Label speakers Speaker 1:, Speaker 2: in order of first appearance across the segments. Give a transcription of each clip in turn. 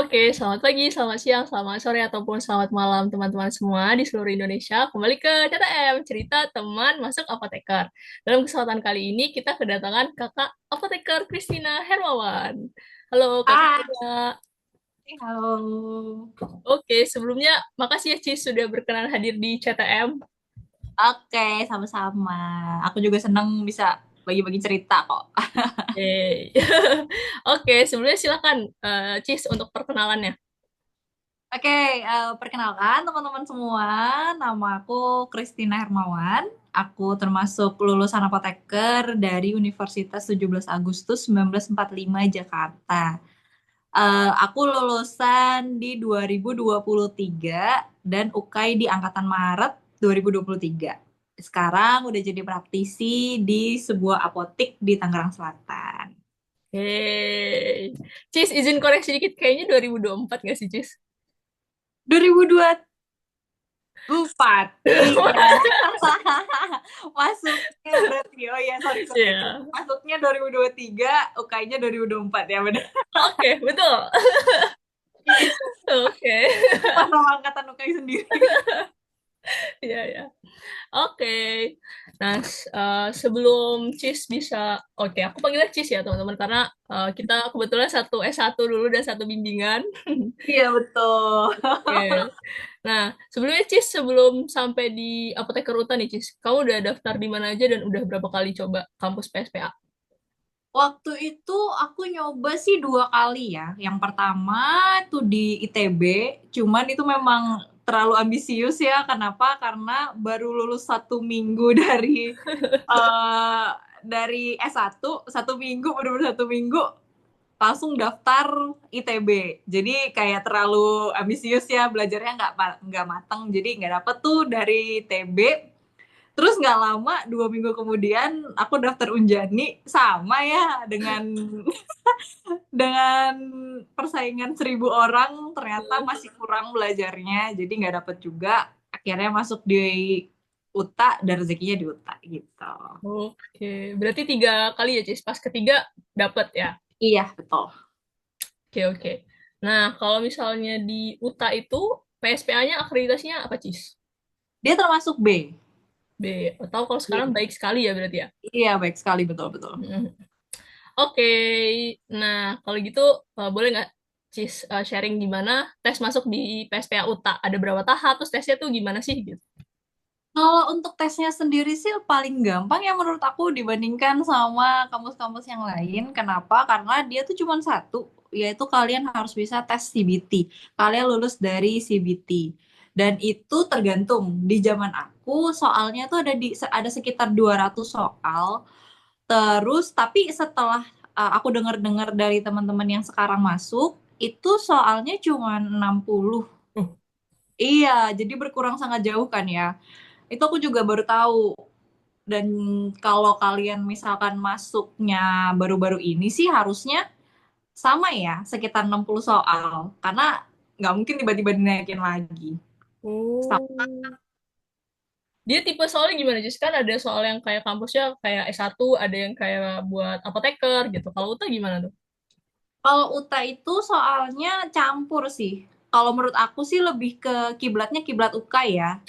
Speaker 1: Oke, selamat pagi, selamat siang, selamat sore, ataupun selamat malam teman-teman semua di seluruh Indonesia. Kembali ke CTM, cerita teman masuk apoteker. Dalam kesempatan kali ini kita kedatangan kakak apoteker Christina Hermawan. Halo kakak
Speaker 2: Ah,
Speaker 1: Christina.
Speaker 2: halo.
Speaker 1: Oke, sebelumnya makasih ya Cis sudah berkenan hadir di CTM.
Speaker 2: Oke, sama-sama. Aku juga seneng bisa bagi-bagi cerita kok.
Speaker 1: Yeay. Oke, sebelumnya silakan Cis untuk perkenalannya.
Speaker 2: Oke, perkenalkan teman-teman semua. Nama aku Christina Hermawan. Aku termasuk lulusan apoteker dari Universitas 17 Agustus 1945 Jakarta. Aku lulusan di 2023 dan UKAI di angkatan Maret 2023. Sekarang udah jadi praktisi di sebuah apotik di Tangerang Selatan.
Speaker 1: Yeay. Cis, izin koreksi dikit, kayaknya 2024 nggak sih Cis?
Speaker 2: 2024. Iya. Masuknya berarti. Oh iya, sorry sorry.
Speaker 1: Iya.
Speaker 2: Masuknya 2023, UKAI-nya 2024 ya benar.
Speaker 1: Oke, betul. Oke.
Speaker 2: Lupa sama angkatan UKAI sendiri.
Speaker 1: Iya, ya. Oke. Nah, sebelum Cis bisa, oke, aku panggilnya Cis ya, teman-teman, karena kita kebetulan satu S1 dulu dan satu bimbingan.
Speaker 2: Iya betul.
Speaker 1: Oke. Nah, sebelumnya Cis, sebelum sampai di Apoteker Uta nih, Cis, kamu udah daftar di mana aja dan udah berapa kali coba kampus PSPA?
Speaker 2: Waktu itu aku nyoba sih 2 kali ya. Yang pertama tuh di ITB, cuman itu memang terlalu ambisius ya. Kenapa? Karena baru lulus 1 minggu eh dari S1, 1 minggu, bener-bener 1 minggu langsung daftar ITB. Jadi kayak terlalu ambisius ya, belajarnya nggak mateng. Jadi nggak dapet tuh dari ITB. Terus nggak lama 2 minggu kemudian aku daftar Unjani, sama ya dengan persaingan 1.000 orang, ternyata masih kurang belajarnya, jadi nggak dapet juga. Akhirnya masuk di UTA dan rezekinya di UTA gitu.
Speaker 1: Oke, berarti 3 kali ya, Cis. Pas ketiga dapet ya.
Speaker 2: Iya betul.
Speaker 1: Oke, oke. Nah, kalau misalnya di UTA itu PSPA-nya akreditasinya apa, Cis?
Speaker 2: Dia termasuk B.
Speaker 1: B. Atau kalau sekarang
Speaker 2: Iya,
Speaker 1: baik sekali ya berarti ya.
Speaker 2: iya baik sekali, betul betul.
Speaker 1: Mm. Oke, nah kalau gitu boleh nggak Cis sharing gimana tes masuk di PSPA UTA? Ada berapa tahap, terus tesnya tuh gimana sih gitu?
Speaker 2: Kalau untuk tesnya sendiri sih paling gampang ya menurut aku dibandingkan sama kampus-kampus yang lain. Kenapa? Karena dia tuh cuma satu, yaitu kalian harus bisa tes CBT. Kalian lulus dari CBT. Dan itu tergantung. Di zaman aku soalnya tuh ada sekitar 200 soal. Terus tapi setelah aku dengar-dengar dari teman-teman yang sekarang masuk, itu soalnya cuma 60.
Speaker 1: Uh,
Speaker 2: Iya, jadi berkurang sangat jauh kan ya. Itu aku juga baru tahu. Dan kalau kalian misalkan masuknya baru-baru ini sih harusnya sama ya, sekitar 60 soal. Karena nggak mungkin tiba-tiba dinaikin lagi.
Speaker 1: oh. Dia tipe soalnya gimana, Cis? Kan ada soal yang kayak kampusnya kayak S1, ada yang kayak buat apoteker gitu. Kalau UTA gimana tuh?
Speaker 2: Kalau UTA itu soalnya campur sih. Kalau menurut aku sih lebih ke kiblatnya kiblat UK ya.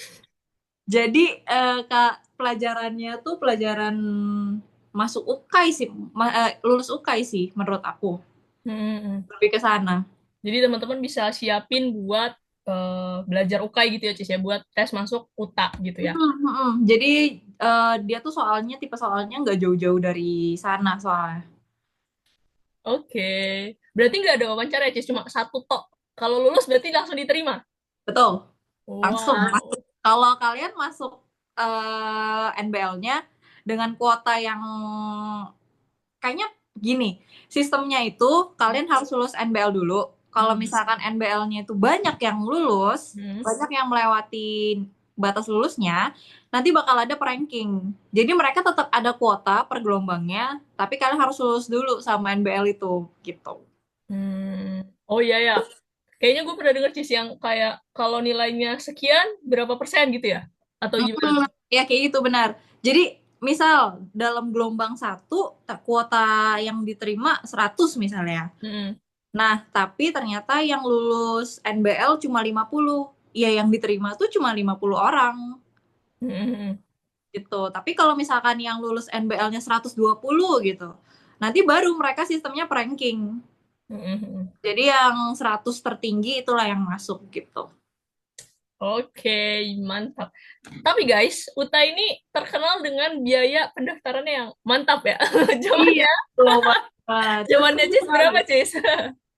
Speaker 2: Jadi Kak, pelajarannya tuh pelajaran masuk UK sih, lulus UK sih menurut aku.
Speaker 1: Hmm.
Speaker 2: Lebih ke sana.
Speaker 1: Jadi teman-teman bisa siapin buat belajar UKAI gitu ya, Cis ya, buat tes masuk UTA gitu ya.
Speaker 2: Jadi dia tuh soalnya tipe soalnya nggak jauh-jauh dari sana soalnya.
Speaker 1: Oke. Berarti nggak ada wawancara ya, Cis? Cuma satu tok. Kalau lulus berarti langsung diterima?
Speaker 2: Betul, langsung masuk.
Speaker 1: Wow.
Speaker 2: Kalau kalian masuk NBL-nya dengan kuota yang kayaknya gini, sistemnya itu kalian harus lulus NBL dulu. Kalau
Speaker 1: Hmm.
Speaker 2: misalkan NBL-nya itu banyak yang lulus,
Speaker 1: Hmm.
Speaker 2: banyak yang melewati batas lulusnya, nanti bakal ada ranking. Jadi mereka tetap ada kuota per gelombangnya, tapi kalian harus lulus dulu sama NBL itu, gitu.
Speaker 1: Hmm. Oh iya ya. Kayaknya gue pernah denger Cis yang kayak kalau nilainya sekian, berapa persen gitu ya? Atau gimana
Speaker 2: Mm,
Speaker 1: tuh?
Speaker 2: ya kayak gitu benar. Jadi misal dalam gelombang satu kuota yang diterima 100 misalnya.
Speaker 1: Hmm.
Speaker 2: Nah, tapi ternyata yang lulus NBL cuma 50. Ya, yang diterima tuh cuma 50 orang
Speaker 1: Hmm.
Speaker 2: gitu. Tapi kalau misalkan yang lulus NBL-nya 120 gitu, nanti baru mereka sistemnya per ranking.
Speaker 1: Hmm.
Speaker 2: Jadi yang 100 tertinggi itulah yang masuk gitu.
Speaker 1: Oke, mantap. Tapi guys, UTA ini terkenal dengan biaya pendaftarannya yang mantap ya.
Speaker 2: Iya,
Speaker 1: Zamannya,
Speaker 2: betul banget.
Speaker 1: zamannya
Speaker 2: Betul
Speaker 1: Cis
Speaker 2: sekali.
Speaker 1: berapa, Cis?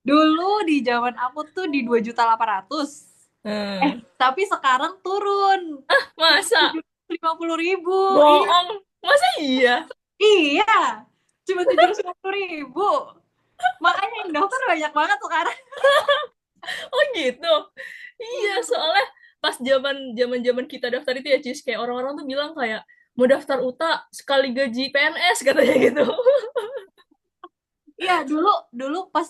Speaker 2: Dulu di zaman aku tuh di 2.800.000.
Speaker 1: Hmm.
Speaker 2: Tapi sekarang turun. Cuma
Speaker 1: Masa?
Speaker 2: 750.000. Iya,
Speaker 1: Bohong. Masa iya?
Speaker 2: iya. Cuma 750.000. Makanya yang daftar banyak banget sekarang.
Speaker 1: Oh gitu. Iya, soalnya pas zaman kita daftar itu ya, Cis, kayak orang-orang tuh bilang kayak mau daftar UTA sekali gaji PNS katanya gitu.
Speaker 2: Iya, dulu dulu pas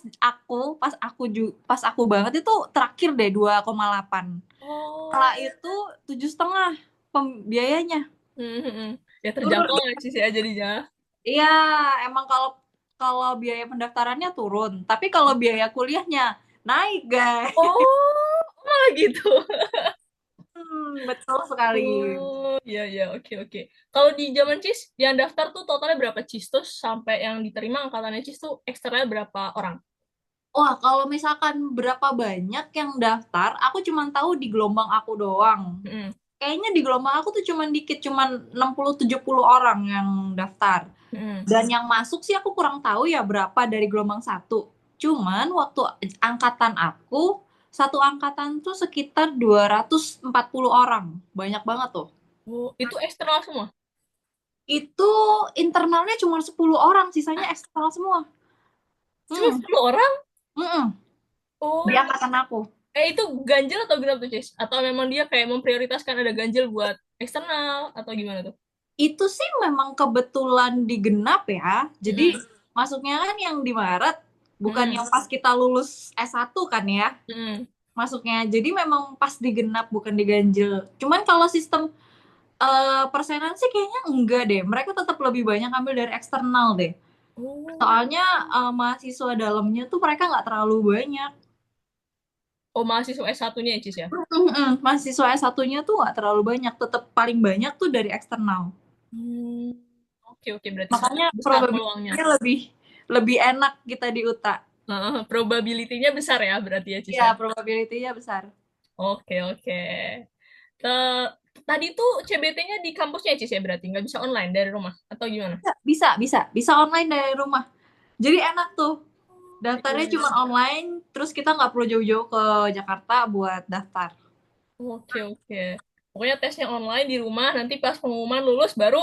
Speaker 2: aku banget itu terakhir deh 2,8. Setelah
Speaker 1: Oh.
Speaker 2: itu 7,5 biayanya.
Speaker 1: Hmm, hmm, hmm. Ya
Speaker 2: Turun.
Speaker 1: terjangkau nggak, Cis ya jadinya?
Speaker 2: Iya, emang kalau kalau biaya pendaftarannya turun, tapi kalau biaya kuliahnya naik, guys.
Speaker 1: Oh, malah gitu.
Speaker 2: Betul sekali.
Speaker 1: Oh, iya, iya, oke, oke. Kalau di zaman Cis, yang daftar tuh totalnya berapa Cis? Terus sampai yang diterima angkatannya Cis tuh eksternal berapa orang?
Speaker 2: Wah, kalau misalkan berapa banyak yang daftar, aku cuma tahu di gelombang aku doang.
Speaker 1: Hmm,
Speaker 2: Kayaknya di gelombang aku tuh cuman dikit, cuman 60-70 orang yang daftar.
Speaker 1: hmm.
Speaker 2: Dan yang masuk sih aku kurang tahu ya berapa dari gelombang satu. Cuman waktu angkatan aku, satu angkatan tuh sekitar 240 orang. Banyak banget tuh.
Speaker 1: Oh, itu eksternal semua?
Speaker 2: Itu internalnya cuma 10 orang, sisanya eksternal semua.
Speaker 1: Cuma
Speaker 2: Hmm,
Speaker 1: 10 orang?
Speaker 2: mm-mm. Di
Speaker 1: Oh,
Speaker 2: angkatan aku.
Speaker 1: itu ganjil atau genap tuh Cis? Atau memang dia kayak memprioritaskan ada ganjil buat eksternal atau gimana tuh?
Speaker 2: Itu sih memang kebetulan digenap ya. Jadi
Speaker 1: Hmm,
Speaker 2: masuknya kan yang di Maret, bukan
Speaker 1: hmm,
Speaker 2: yang pas kita lulus S1 kan ya.
Speaker 1: hmm.
Speaker 2: Masuknya. Jadi memang pas digenap bukan diganjil. Cuman kalau sistem persenan sih kayaknya enggak deh. Mereka tetap lebih banyak ambil dari eksternal deh.
Speaker 1: Oh,
Speaker 2: Soalnya mahasiswa dalamnya tuh mereka nggak terlalu banyak.
Speaker 1: oh mahasiswa S1-nya ya Cis ya?
Speaker 2: Mahasiswa S1-nya tuh nggak terlalu banyak. Tetap paling banyak tuh dari eksternal.
Speaker 1: Hmm, oke, oke, berarti
Speaker 2: Makanya
Speaker 1: besar peluangnya.
Speaker 2: probabilitasnya lebih lebih enak kita di UTA.
Speaker 1: Probability-nya besar ya berarti ya Cis
Speaker 2: Iya,
Speaker 1: ya?
Speaker 2: probability-nya besar.
Speaker 1: Oke, oke. Te- Tadi tuh CBT-nya di kampusnya ya, Cis ya berarti? Nggak bisa online dari rumah? Atau gimana?
Speaker 2: Bisa, bisa, bisa online dari rumah. Jadi enak tuh. Daftarnya cuma
Speaker 1: Oke,
Speaker 2: online, terus kita nggak perlu jauh-jauh ke Jakarta buat daftar.
Speaker 1: oke, oke. Pokoknya tesnya online di rumah, nanti pas pengumuman lulus baru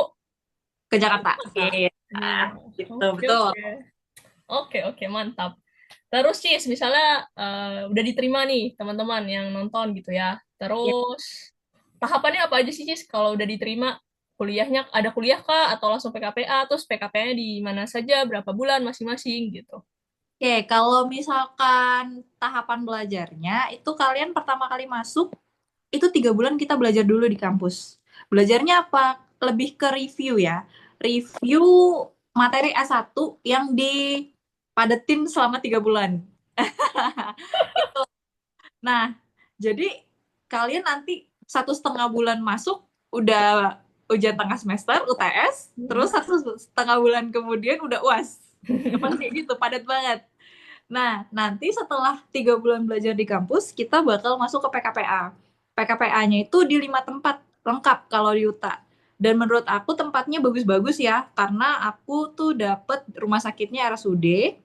Speaker 2: Ke Jakarta.
Speaker 1: Kota.
Speaker 2: Iya, gitu,
Speaker 1: Oke,
Speaker 2: betul.
Speaker 1: oke. Oke, oke, mantap. Terus Cis, misalnya udah diterima nih teman-teman yang nonton gitu ya.
Speaker 2: Ya.
Speaker 1: Terus tahapannya apa aja sih Cis kalau udah diterima? Kuliahnya ada kuliah kah atau langsung PKPA? Terus PKPA-nya di mana saja, berapa bulan masing-masing gitu.
Speaker 2: Oke, kalau misalkan tahapan belajarnya, itu kalian pertama kali masuk, itu 3 bulan kita belajar dulu di kampus. Belajarnya apa? Lebih ke review ya. Review materi S1 yang dipadetin selama 3 bulan. Nah, jadi kalian nanti 1,5 bulan masuk udah ujian tengah semester UTS, terus
Speaker 1: Mm-mm.
Speaker 2: 1,5 bulan kemudian udah UAS. Emang kayak gitu, padat banget. Nah, nanti setelah 3 bulan belajar di kampus, kita bakal masuk ke PKPA. PKPA-nya itu di 5 tempat lengkap kalau di UTA. Dan menurut aku tempatnya bagus-bagus ya, karena aku tuh dapet rumah sakitnya RSUD,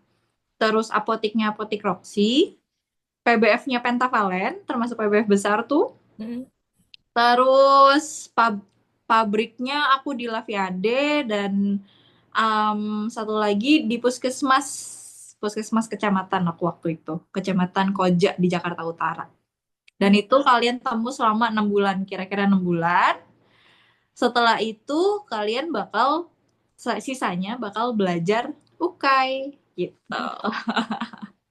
Speaker 2: terus apotiknya apotik Roxy, PBF-nya Pentavalen, termasuk PBF besar tuh.
Speaker 1: Mm-mm.
Speaker 2: Terus pabriknya aku di Laviade dan satu lagi di puskesmas kecamatan aku waktu itu, Kecamatan Koja di Jakarta Utara. Dan
Speaker 1: Mm.
Speaker 2: itu kalian temu selama 6 bulan, kira-kira 6 bulan. Setelah itu kalian bakal sisanya bakal belajar UKAI gitu.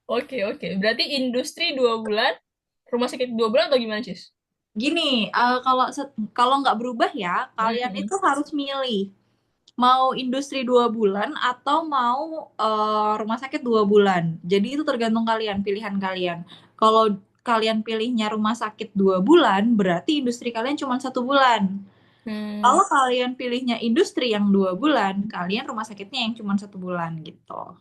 Speaker 1: Oke, oke. Berarti industri 2 bulan, rumah sakit 2 bulan atau gimana, Cis?
Speaker 2: Gini, kalau kalau nggak berubah ya, kalian
Speaker 1: Mm-mm.
Speaker 2: itu harus milih. mau industri 2 bulan atau mau rumah sakit 2 bulan. Jadi itu tergantung kalian, pilihan kalian. Kalau kalian pilihnya rumah sakit 2 bulan, berarti industri kalian cuma 1 bulan.
Speaker 1: Hmm,
Speaker 2: Kalau kalian pilihnya industri yang 2 bulan, kalian rumah sakitnya yang cuma 1 bulan gitu.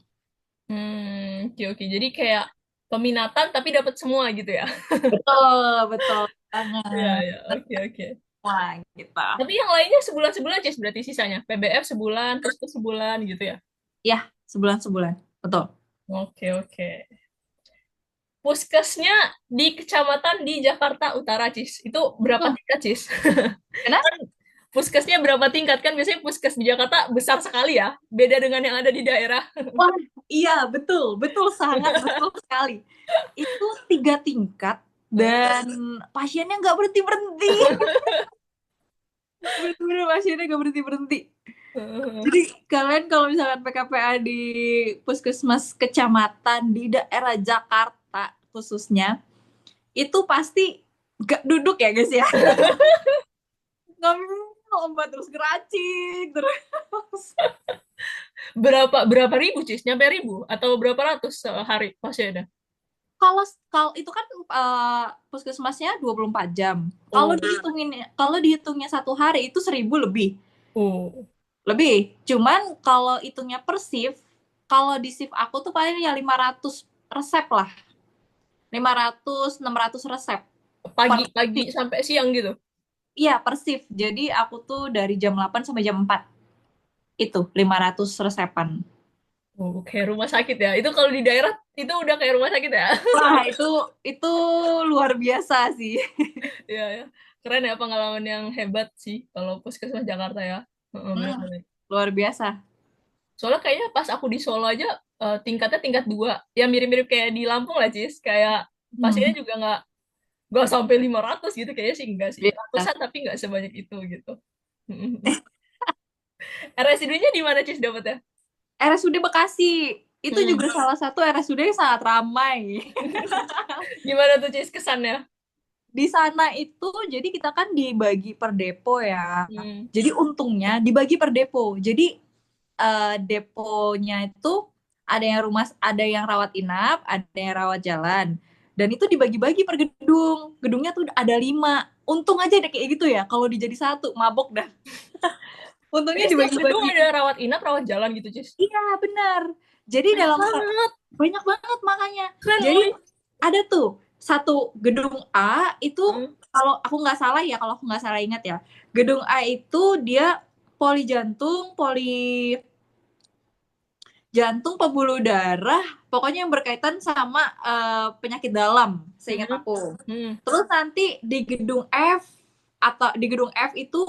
Speaker 1: oke, oke. Jadi kayak peminatan tapi dapat semua gitu ya.
Speaker 2: Betul, betul
Speaker 1: Iya,
Speaker 2: banget.
Speaker 1: iya. Oke, oke.
Speaker 2: Wah, gitu.
Speaker 1: Tapi yang lainnya sebulan-sebulan aja berarti sisanya. PBF sebulan, puskes sebulan gitu ya.
Speaker 2: Ya, sebulan-sebulan. Betul.
Speaker 1: Oke, oke. Puskesnya di kecamatan di Jakarta Utara, Cis. Itu berapa
Speaker 2: Hmm,
Speaker 1: tingkat, Cis?
Speaker 2: kenapa?
Speaker 1: Puskesnya berapa tingkat? Kan biasanya puskes di Jakarta besar sekali ya. Beda dengan yang ada di daerah.
Speaker 2: Wah, iya, betul. Betul, sangat betul sekali. Itu 3 tingkat dan pasiennya nggak berhenti-berhenti. Bener-bener pasiennya nggak berhenti-berhenti. Jadi kalian kalau misalkan PKPA di puskesmas kecamatan di daerah Jakarta khususnya, itu pasti gak duduk ya guys ya. Ngambil lomba terus geracik terus.
Speaker 1: Berapa berapa ribu, Cis? Nyampe ribu atau berapa ratus sehari pasiennya?
Speaker 2: Kalau kalau itu kan puskesmasnya 24 jam.
Speaker 1: Oh,
Speaker 2: Kalau dihitungnya 1 hari itu 1.000 lebih.
Speaker 1: oh,
Speaker 2: Lebih. Cuman kalau hitungnya per shift, kalau di shift aku tuh paling ya 500 resep lah. 500 600 resep per
Speaker 1: pagi-pagi
Speaker 2: shift.
Speaker 1: sampai siang gitu.
Speaker 2: Iya, per shift. Jadi aku tuh dari jam 8 sampai jam 4. Itu 500 resepan.
Speaker 1: Oh, kayak rumah sakit ya. Itu kalau di daerah itu udah kayak rumah sakit ya.
Speaker 2: Wah, itu luar biasa sih.
Speaker 1: Iya, ya. Keren ya pengalaman yang hebat sih kalau puskesmas Jakarta ya. Heeh,
Speaker 2: Hmm,
Speaker 1: benar-benar.
Speaker 2: luar biasa.
Speaker 1: Soalnya kayaknya pas aku di Solo aja tingkatnya tingkat 2. Ya mirip-mirip kayak di Lampung lah, Cis. Kayak pasiennya
Speaker 2: Hmm,
Speaker 1: juga nggak sampai 500 gitu kayaknya sih enggak sih.
Speaker 2: biasa.
Speaker 1: Ratusan tapi nggak sebanyak itu gitu. RSID-nya di mana, Cis, dapetnya?
Speaker 2: RSUD Bekasi. Itu
Speaker 1: Hmm.
Speaker 2: juga salah satu RSUD yang sangat ramai.
Speaker 1: Gimana tuh, Cis, kesannya?
Speaker 2: Di sana itu jadi kita kan dibagi per depo ya.
Speaker 1: Hmm.
Speaker 2: Jadi untungnya dibagi per depo. Jadi deponya itu ada yang rawat inap, ada yang rawat jalan. Dan itu dibagi-bagi per gedung. Gedungnya tuh ada 5. Untung aja ada kayak gitu ya. Kalau dijadi satu, mabok dah.
Speaker 1: Jadi
Speaker 2: Untungnya
Speaker 1: setiap gedung
Speaker 2: dibagi-bagi.
Speaker 1: ada rawat inap, rawat jalan gitu, Cis.
Speaker 2: Iya, benar. Jadi
Speaker 1: Banyak
Speaker 2: dalam
Speaker 1: banget.
Speaker 2: banyak banget makanya.
Speaker 1: Keren,
Speaker 2: Jadi
Speaker 1: Uy.
Speaker 2: ada tuh satu gedung A itu,
Speaker 1: Hmm.
Speaker 2: kalau aku nggak salah ya, kalau aku nggak salah ingat ya, gedung A itu dia poli jantung, poli jantung, pembuluh darah, pokoknya yang berkaitan sama penyakit dalam, seingat
Speaker 1: Hmm.
Speaker 2: aku.
Speaker 1: Hmm.
Speaker 2: Terus nanti di gedung F, atau di gedung F itu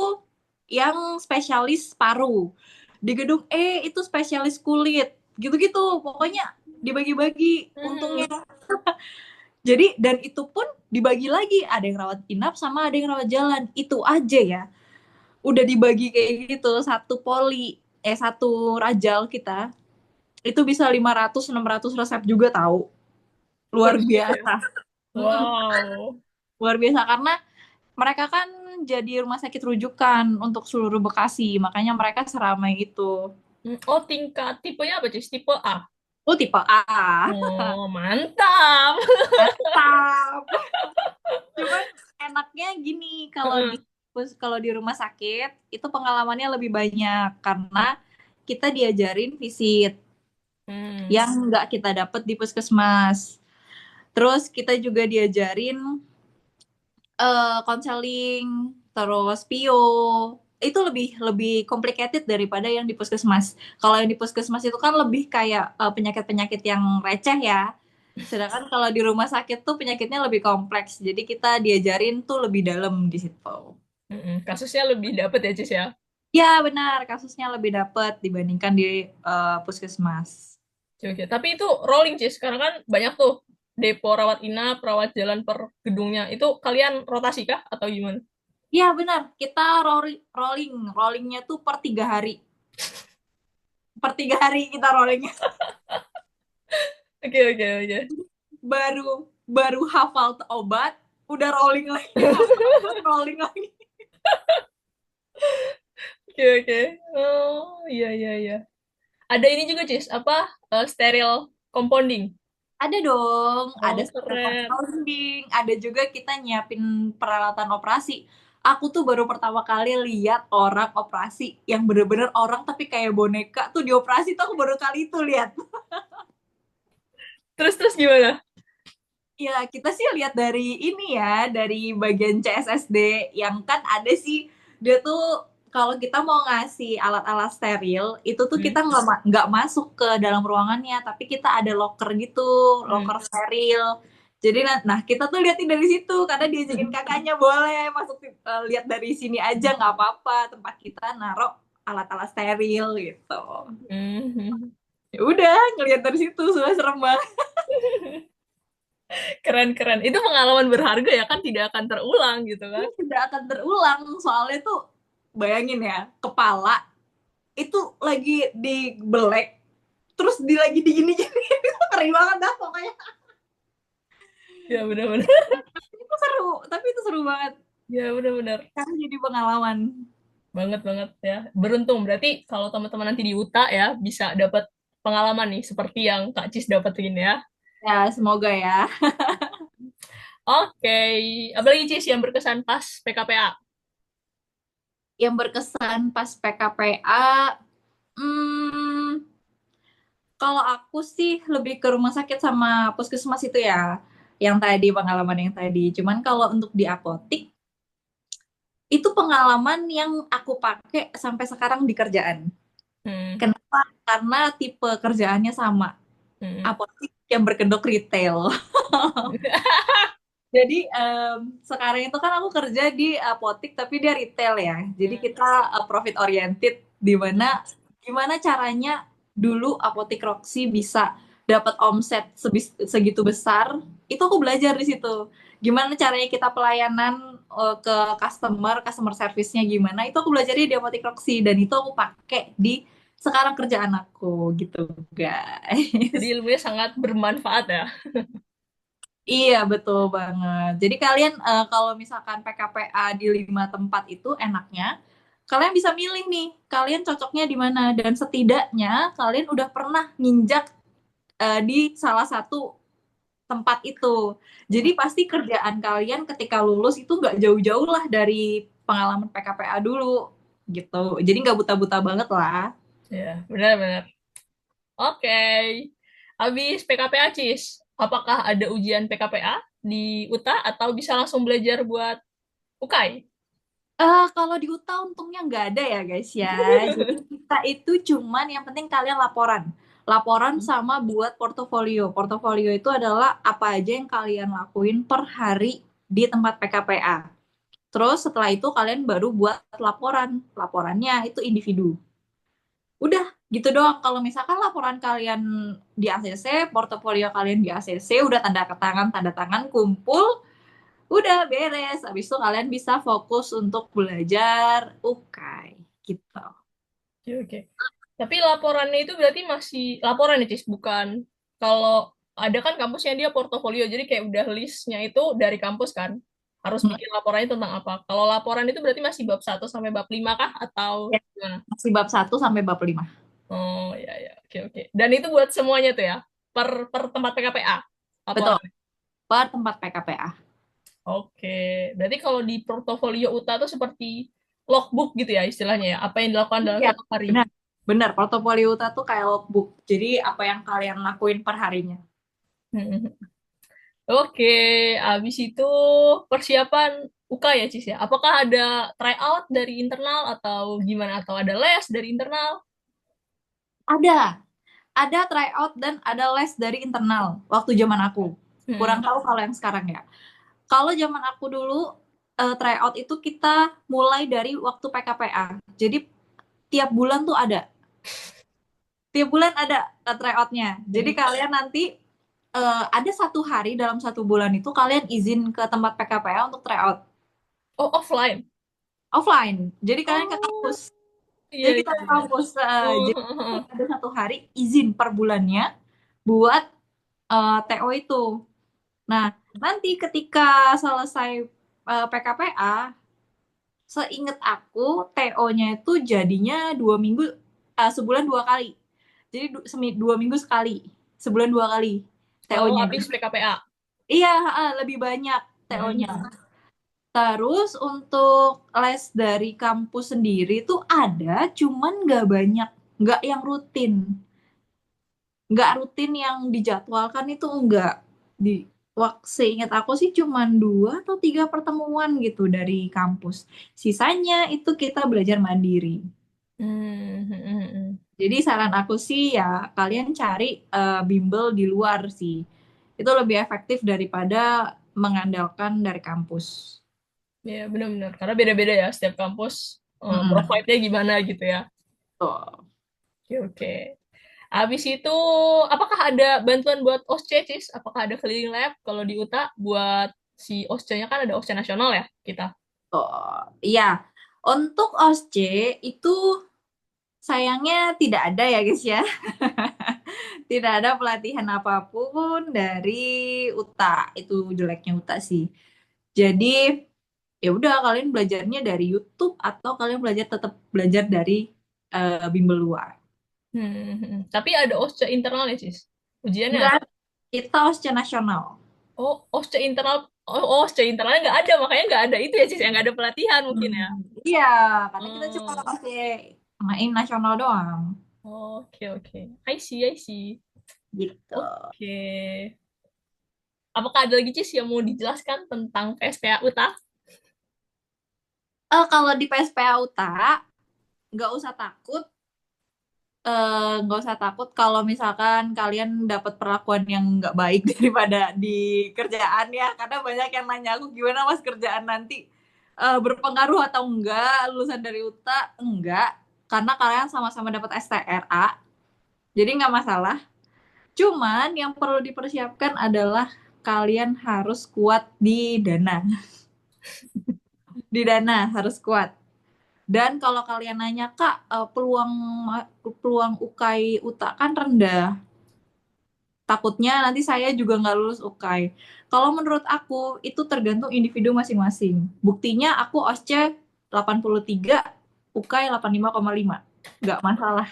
Speaker 2: yang spesialis paru. Di gedung E itu spesialis kulit. Gitu-gitu. Pokoknya dibagi-bagi
Speaker 1: Hmm.
Speaker 2: untungnya. Jadi dan itu pun dibagi lagi, ada yang rawat inap sama ada yang rawat jalan. Itu aja ya. Udah dibagi kayak gitu, satu rajal kita itu bisa 500 600 resep juga tahu. Luar
Speaker 1: Waduh, gitu ya.
Speaker 2: biasa.
Speaker 1: Wow.
Speaker 2: Luar biasa karena mereka kan jadi rumah sakit rujukan untuk seluruh Bekasi, makanya mereka seramai itu.
Speaker 1: Oh, tingkat tipenya apa, Cis? Tipe A.
Speaker 2: Oh, tipe A.
Speaker 1: Oh, mantap.
Speaker 2: Mantap. Cuman enaknya gini,
Speaker 1: Heeh.
Speaker 2: kalau di rumah sakit itu pengalamannya lebih banyak karena kita diajarin visit
Speaker 1: Hmm.
Speaker 2: yang nggak kita dapet di puskesmas. Terus kita juga diajarin konseling, terus PIO. Itu lebih lebih complicated daripada yang di puskesmas. Kalau yang di puskesmas itu kan lebih kayak penyakit-penyakit yang receh ya. Sedangkan kalau di rumah sakit tuh penyakitnya lebih kompleks. Jadi kita diajarin tuh lebih dalam di situ.
Speaker 1: Mm-mm. Kasusnya lebih dapet ya, Cis ya.
Speaker 2: Ya benar, kasusnya lebih dapet dibandingkan di puskesmas.
Speaker 1: Oke, oke. Tapi itu rolling, Cis. Sekarang kan banyak tuh depo rawat inap, rawat jalan per gedungnya. Itu kalian rotasi kah atau gimana?
Speaker 2: Ya benar, kita rollingnya tuh per 3 hari. Per 3 hari kita rollingnya.
Speaker 1: Oke, oke, oke.
Speaker 2: baru baru hafal obat, udah rolling lagi, hafal obat, rolling lagi.
Speaker 1: Oke, oke. Oh, iya, iya, iya. Ada ini juga, Cis, apa? Steril compounding.
Speaker 2: Ada dong, ada
Speaker 1: Oh,
Speaker 2: steril
Speaker 1: keren.
Speaker 2: compounding, ada juga kita nyiapin peralatan operasi. Aku tuh baru pertama kali lihat orang operasi yang bener-bener orang tapi kayak boneka tuh dioperasi tuh aku baru kali itu lihat.
Speaker 1: Terus gimana?
Speaker 2: Ya, kita sih lihat dari ini ya, dari bagian CSSD yang kan ada sih dia tuh kalau kita mau ngasih alat-alat steril itu tuh
Speaker 1: Hmm,
Speaker 2: kita nggak masuk ke dalam ruangannya, tapi kita ada locker gitu,
Speaker 1: hmm.
Speaker 2: locker steril. Jadi nah kita tuh liatin dari situ karena diajakin kakaknya boleh masuk lihat dari sini aja nggak apa-apa tempat kita naruh alat-alat steril gitu.
Speaker 1: Hmm.
Speaker 2: Ya udah ngelihat dari situ sudah serem banget.
Speaker 1: Keren, keren. Itu pengalaman berharga ya kan, tidak akan terulang gitu kan.
Speaker 2: Ini tidak akan terulang soalnya tuh bayangin ya kepala itu lagi dibelek terus lagi digini-gini itu keren banget dah pokoknya
Speaker 1: Ya, benar-benar.
Speaker 2: itu seru tapi itu seru banget
Speaker 1: Ya, benar-benar.
Speaker 2: karena jadi pengalaman
Speaker 1: Banget, banget ya. Beruntung. Berarti kalau teman-teman nanti di UTA ya, bisa dapat pengalaman nih, seperti yang Kak Cis dapetin ya.
Speaker 2: ya semoga ya
Speaker 1: Oke. Apalagi Cis yang berkesan pas PKPA?
Speaker 2: yang berkesan pas PKPA hmm, kalau aku sih lebih ke rumah sakit sama puskesmas itu ya yang tadi pengalaman yang tadi cuman kalau untuk di apotik itu pengalaman yang aku pakai sampai sekarang di kerjaan.
Speaker 1: Hmm.
Speaker 2: Kenapa? Karena tipe kerjaannya sama.
Speaker 1: Hmm.
Speaker 2: Apotik yang berkedok retail. Jadi sekarang itu kan aku kerja di apotik tapi dia retail ya. Jadi kita profit oriented di mana gimana caranya dulu apotik Roxy bisa dapat omset segitu besar. Itu aku belajar di situ. Gimana caranya kita pelayanan ke customer service-nya gimana. Itu aku belajarnya di apotik Roxy dan itu aku pakai di sekarang kerjaan aku gitu,
Speaker 1: Jadi
Speaker 2: guys.
Speaker 1: ilmunya sangat bermanfaat ya.
Speaker 2: Iya, betul banget. Jadi kalian kalau misalkan PKPA di 5 tempat itu enaknya, kalian bisa milih nih, kalian cocoknya di mana. Dan setidaknya kalian udah pernah nginjak di salah satu tempat itu. Jadi pasti kerjaan kalian ketika lulus itu nggak jauh-jauh lah dari pengalaman PKPA dulu, gitu. Jadi nggak buta-buta banget lah.
Speaker 1: Ya, benar-benar. Oke. Habis PKPA, Cis. Apakah ada ujian PKPA di UTA atau bisa langsung belajar buat UKAI?
Speaker 2: Kalau di UTA untungnya nggak ada ya guys ya. Jadi kita itu cuman yang penting kalian laporan. Laporan sama buat portofolio. Portofolio itu adalah apa aja yang kalian lakuin per hari di tempat PKPA. Terus setelah itu kalian baru buat laporan. Laporannya itu individu. Udah gitu doang. Kalau misalkan laporan kalian di ACC, portofolio kalian di ACC, udah tanda tangan, kumpul, udah beres. Habis itu kalian bisa fokus untuk belajar UKAI gitu.
Speaker 1: Oke, oke. Tapi laporannya itu berarti masih laporan ya, Cis? Bukan kalau ada kan kampusnya dia portofolio, jadi kayak udah listnya itu dari kampus kan? Harus
Speaker 2: Hmm,
Speaker 1: bikin laporannya tentang apa? Kalau laporan itu berarti masih bab 1 sampai bab 5 kah? Atau
Speaker 2: ya,
Speaker 1: gimana?
Speaker 2: masih bab 1 sampai bab 5.
Speaker 1: Oh, ya, ya. Oke, oke. Dan itu buat semuanya tuh ya? Per tempat PKPA
Speaker 2: Betul,
Speaker 1: laporan.
Speaker 2: per tempat PKPA.
Speaker 1: Oke. Berarti kalau di portofolio UTA tuh seperti logbook gitu ya istilahnya ya? Apa yang dilakukan dalam
Speaker 2: Iya,
Speaker 1: satu hari?
Speaker 2: benar. Benar, portofolio UTA tuh kayak logbook. Jadi apa yang kalian lakuin per harinya.
Speaker 1: Oke, habis itu persiapan UK ya, Cis ya. Apakah ada tryout dari internal atau gimana? Atau ada les dari internal?
Speaker 2: Ada tryout dan ada les dari internal waktu zaman aku.
Speaker 1: Hmm.
Speaker 2: Kurang tahu kalau yang sekarang ya. Kalau zaman aku dulu tryout itu kita mulai dari waktu PKPA. Jadi tiap bulan tuh ada. Tiap bulan ada tryoutnya. Jadi kalian nanti ada 1 hari dalam 1 bulan itu kalian izin ke tempat PKPA untuk tryout
Speaker 1: Oh, offline.
Speaker 2: offline. Jadi kalian ke
Speaker 1: Oh,
Speaker 2: kampus.
Speaker 1: iya,
Speaker 2: Jadi kita
Speaker 1: iya,
Speaker 2: ke
Speaker 1: iya.
Speaker 2: kampus.
Speaker 1: Oh,
Speaker 2: Jadi ada 1 hari izin per bulannya buat TO itu. Nah, nanti ketika selesai PKPA, Seingat aku, TO-nya itu jadinya 2 minggu, sebulan 2 kali. Jadi 2 minggu sekali, sebulan 2 kali
Speaker 1: Kalau
Speaker 2: TO-nya.
Speaker 1: habis PKPA.
Speaker 2: Iya, lebih banyak TO-nya.
Speaker 1: Hmm.
Speaker 2: Terus untuk les dari kampus sendiri tuh ada, cuman nggak banyak, nggak yang rutin. Nggak rutin yang dijadwalkan itu enggak. Seingat aku sih cuman 2 atau 3 pertemuan gitu dari kampus. Sisanya itu kita belajar mandiri.
Speaker 1: Hmm. Hmm. Hmm. Hmm.
Speaker 2: Jadi saran aku sih ya kalian cari bimbel di luar sih. Itu lebih efektif daripada mengandalkan dari kampus.
Speaker 1: Ya, benar-benar. Karena beda-beda ya setiap kampus
Speaker 2: Mm-mm.
Speaker 1: provide-nya gimana gitu ya.
Speaker 2: Tuh.
Speaker 1: Oke, oke. Habis itu, apakah ada bantuan buat OSCE, Cis? Apakah ada keliling lab? Kalau di UTA, buat si OSCE-nya kan ada OSCE nasional ya, kita.
Speaker 2: Tuh. Iya. Untuk OSCE itu sayangnya tidak ada ya guys ya. Tidak ada pelatihan apapun dari UTA. Itu jeleknya UTA sih. Jadi ya udah kalian belajarnya dari YouTube atau kalian tetap belajar dari bimbel luar.
Speaker 1: Tapi ada OSCE internal ya, Cis? Ujiannya
Speaker 2: Enggak,
Speaker 1: ada.
Speaker 2: kita OSCE nasional.
Speaker 1: Oh, OSCE internal. Oh, OSCE internalnya nggak ada, makanya nggak ada itu ya, Cis. Yang nggak ada pelatihan mungkin ya.
Speaker 2: Iya, karena kita cuma
Speaker 1: Hmm.
Speaker 2: OSCE main nasional doang.
Speaker 1: Oke, oke. I see, I see.
Speaker 2: Gitu.
Speaker 1: Oke. Apakah ada lagi, Cis, yang mau dijelaskan tentang PSPA UTA?
Speaker 2: Kalau di PSPA UTA, nggak usah takut. Nggak usah takut kalau misalkan kalian dapat perlakuan yang nggak baik daripada di kerjaan ya, karena banyak yang nanya aku gimana mas kerjaan nanti. Berpengaruh atau enggak lulusan dari UTA, enggak, karena kalian sama-sama dapat STRA, jadi nggak masalah. Cuman yang perlu dipersiapkan adalah kalian harus kuat di dana. Di dana harus kuat. Dan kalau kalian nanya kak, peluang peluang UKAI UTA kan rendah, takutnya nanti saya juga nggak lulus UKAI. Kalau menurut aku, itu tergantung individu masing-masing. Buktinya aku OSCE 83, UKAI 85,5. Nggak masalah.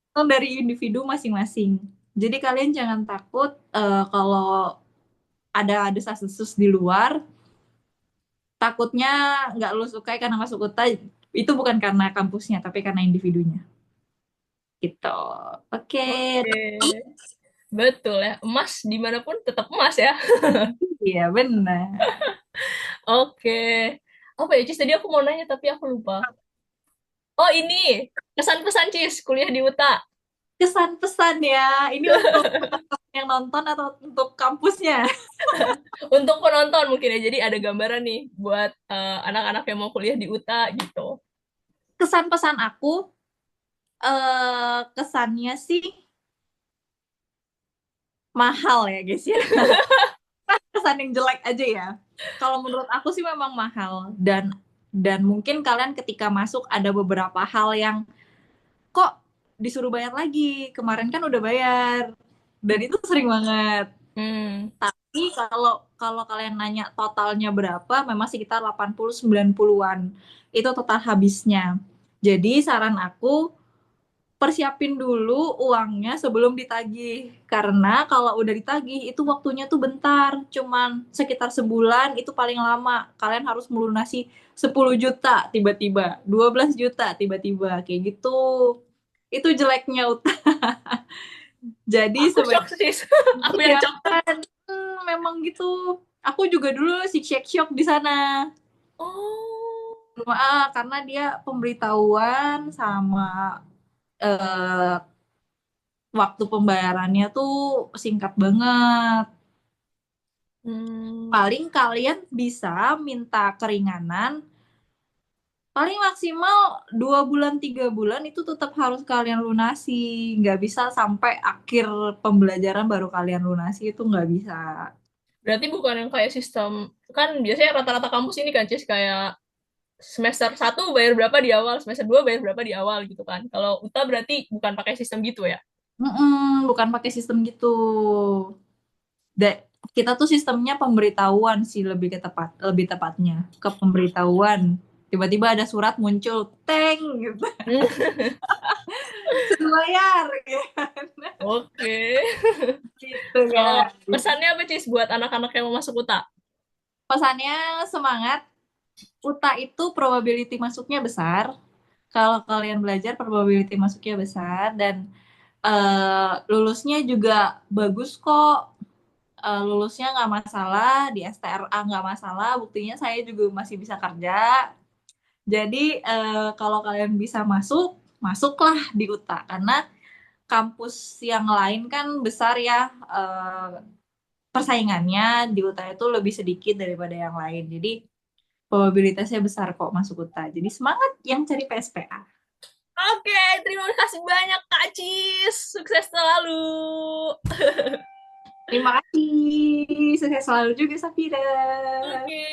Speaker 2: Itu dari individu masing-masing. Jadi kalian jangan takut kalau ada desas-desus di luar, takutnya nggak lulus UKAI karena masuk UTA, itu bukan karena kampusnya, tapi karena individunya. Gitu. Oke.
Speaker 1: Oke. Betul ya, emas dimanapun tetap emas ya.
Speaker 2: Iya, benar.
Speaker 1: Oke. Apa ya, Cis? Tadi aku mau nanya tapi aku lupa. Oh, ini. Kesan-pesan, Cis, kuliah di UTA.
Speaker 2: Kesan pesan ya. Ini untuk yang nonton atau untuk kampusnya?
Speaker 1: Untuk penonton mungkin ya, jadi ada gambaran nih buat anak-anak yang mau kuliah di UTA gitu.
Speaker 2: Kesan pesan aku, kesannya sih mahal ya guys ya. Kesan yang jelek aja ya. Kalau menurut aku sih memang mahal, dan mungkin kalian ketika masuk ada beberapa hal yang kok disuruh bayar lagi. Kemarin kan udah bayar. Dan itu sering banget.
Speaker 1: Hmm.
Speaker 2: Tapi kalau kalau kalian nanya totalnya berapa, memang sekitar 80-90-an. Itu total habisnya. Jadi saran aku, persiapin dulu uangnya sebelum ditagih. Karena kalau udah ditagih, itu waktunya tuh bentar. Cuman sekitar sebulan itu paling lama. Kalian harus melunasi 10 juta tiba-tiba, 12 juta tiba-tiba. Kayak gitu. Itu jeleknya. Jadi
Speaker 1: Aku shock
Speaker 2: sebenarnya
Speaker 1: sih. Aku yang
Speaker 2: ya
Speaker 1: shock.
Speaker 2: kan, memang gitu. Aku juga dulu sih shock di sana.
Speaker 1: Oh.
Speaker 2: Cuma karena dia pemberitahuan sama eh, waktu pembayarannya tuh singkat banget.
Speaker 1: Hmm.
Speaker 2: Paling kalian bisa minta keringanan, paling maksimal 2 bulan 3 bulan itu tetap harus kalian lunasi. Nggak bisa sampai akhir pembelajaran baru kalian lunasi, itu nggak bisa.
Speaker 1: Berarti bukan yang kayak sistem, kan biasanya rata-rata kampus ini kan, Cis, kayak semester 1 bayar berapa di awal, semester 2 bayar berapa di awal gitu kan. Kalau UTA berarti bukan pakai sistem gitu ya.
Speaker 2: Bukan pakai sistem gitu. Kita tuh sistemnya pemberitahuan sih lebih tepatnya ke pemberitahuan. Tiba-tiba ada surat muncul, teng gitu, sudah bayar
Speaker 1: Oke.
Speaker 2: gitu
Speaker 1: Kalau
Speaker 2: kan.
Speaker 1: pesannya apa, Cis, buat anak-anak yang mau masuk UTA?
Speaker 2: Pesannya semangat, UTA itu probability masuknya besar. Kalau kalian belajar probability masuknya besar dan lulusnya juga bagus kok. Lulusnya nggak masalah, di STRA nggak masalah, buktinya saya juga masih bisa kerja. Jadi kalau kalian bisa masuk, masuklah di UTA karena kampus yang lain kan besar ya, persaingannya di UTA itu lebih sedikit daripada yang lain. Jadi probabilitasnya besar kok masuk UTA. Jadi semangat yang cari PSPA.
Speaker 1: Oke, terima kasih banyak Kak Cis. Sukses selalu.
Speaker 2: Terima kasih. Sukses selalu juga, Safira.
Speaker 1: Oke.